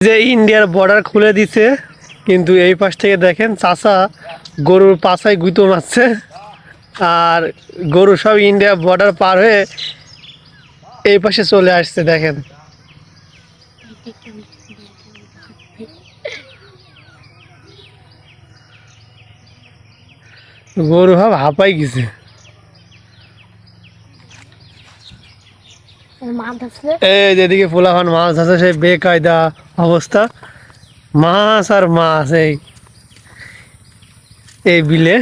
যে ইন্ডিয়ার বর্ডার খুলে দিছে, কিন্তু এই পাশ থেকে দেখেন চাচা গরুর পাছায় গুঁতো মারছে, আর গরু সব ইন্ডিয়া বর্ডার পার হয়ে এই পাশে চলে আসছে। দেখেন গরু সব হাঁপাই গেছে। এই যেদিকে পোলাপান মাছ আছে সেই বেকায়দা অবস্থা, মাছ আর মাছ এই বিলে।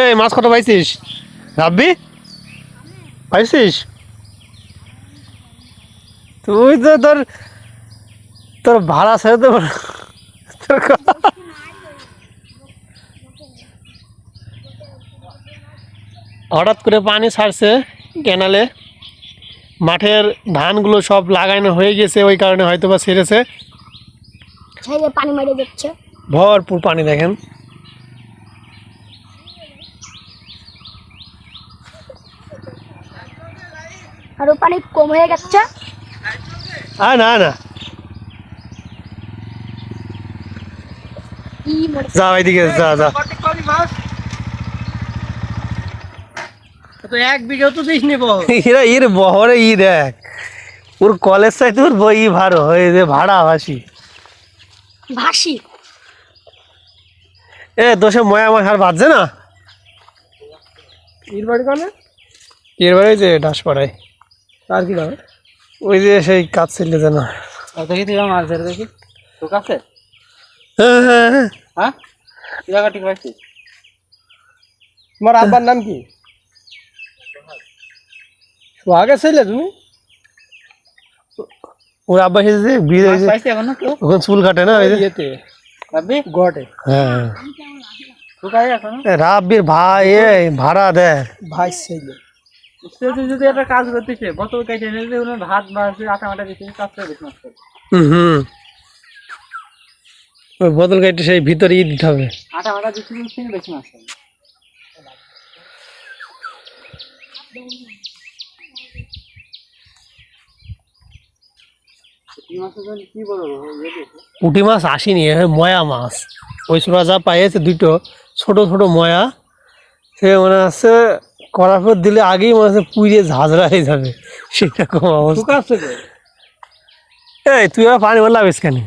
এই মাছ কত পাইছিস রাব্বি? পাইছিস? তুই তো তোর ভাড়া ছেড়ে তো হঠাৎ করে পানি ছাড়ছে ক্যানালে, মাঠের ধানগুলো সব লাগানো হয়ে গেছে, ওই কারণে হয়তো বা ছেড়েছে। পানি মারে দিচ্ছে, ভরপুর পানি দেখেন। আরো পানি কম হয়ে গেছে। না না যা ওইদিকে যা যা। এক বিঘা তো দিস নি এর বহরে দেখ, ওর কলেজ চাইতে ওর বই ভাড়ো হয়ে যে ভাড়া ভাসি দোষে ময়া আমার হার বাজছে না। এর বাড়ি কানে এর বাড়ি যে ডাসপাড়ায়। আর কি হবে? ওই যে সেই কাজ ছিল যে না। দেখি তুই মাছ ধরে দেখি তো কাছে। হ্যাঁ হ্যাঁ হ্যাঁ হ্যাঁ জায়গা ঠিক পাইছিস? তোমার আব্বার নাম কি? সোহাগে ছিলে তুমি? ওর আব্বা এসেছে বিয়ে হয়েছে, ওখানে চুল কাটে না ওই যে ঘটে। হ্যাঁ কোথায় এখন? রাব্বির ভাই ভাড়া দেয় ভাই ছেলে সে যদি একটা কাজ করতেছে বোতল কেটে নিলে ওনার ভাত বাড়ছে আটা মাটা দিচ্ছে কাজ করে বেশি মাছ করে। হুম ওই বোতল কেটে সেই ভিতরে দিতে হবে। আটা মাটা দিচ্ছে বেশি মাছ করে। পুঁটি মাছ আসেনি, ময়া মাছ। ওই ছোট যা পাইছে দুটো ছোট ছোট ময়া, সে মনে হচ্ছে করার পর দিলে আগেই মনে হচ্ছে পুড়িয়ে ঝাঁঝরা হয়ে যাবে সেরকম অবস্থা। এই তুই আর পানি বললাম কেন?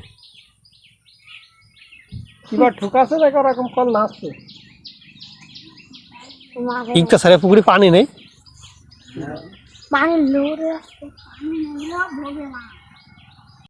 কিবা ঠুকাছে দেখো এরকম কল নাচছে। ইকটা সারে পুকুরে পানি নেই, পানি লোরে আসছে, পানি নেই ভোগে মাছ।